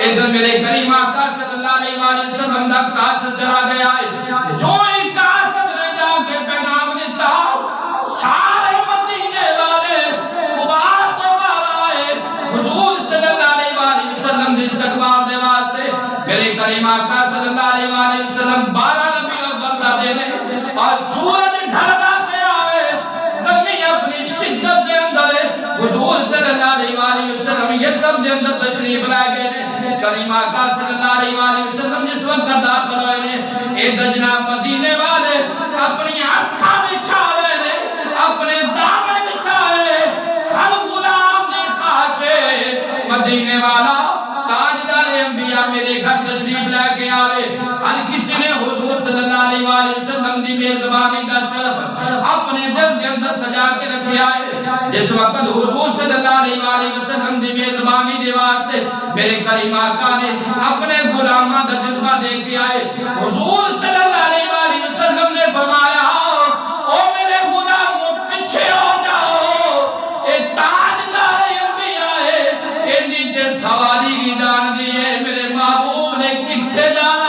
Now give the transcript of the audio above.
ادھر میرے کریم آقا صلی اللہ علیہ وآلہ وسلم دا قاصد چلا گیا ہے. جو ہی قاصد نے جا کے پیغام دیتا سارے مدینے والے قباء تو باہر آئے حضور صلی اللہ علیہ وآلہ وسلم دے استقبال دے واسطے. میرے کریم آقا صلی اللہ علیہ وآلہ وسلم 12 ربیع الاول دا دینے اور سورج ڈھلدا پیا ہے گرمی اپنی شدت دے اندر حضور صلی اللہ علیہ وآلہ وسلم یثرب دے اندر تشریف لائے گئے نے. کریم آقا صلی اللہ علیہ وآلہ وسلم جس وقت داخل ہوئے نے اے جناب مدینے والے اپنی آنکھاں بچھائے نے اپنے دامن بچھائے ہر غلام دی خواہش مدینے والا تاجدار انبیاء میرے گھر تشریف لے کے آوے. ہر کسی نے حضور صلی اللہ علیہ وآلہ وسلم دی میزبانی دا شرف اپنے دل کے اندر سجا کے رکھیا ہے. جس وقت حضور صلی اللہ علیہ وآلہ وسلم دی میزبانی دے واسطے میرے کریم آقا نے اپنے غلاماں دا جذبہ دے کے آئے. حضور صلی اللہ علیہ وآلہ وسلم نے فرمایا او میرے غلاموں پیچھے ہو جاؤ اے تاجدار انبیاء ہے اے نیچے سواری کی جان دی ہے میرے محبوب نے کتھے جانا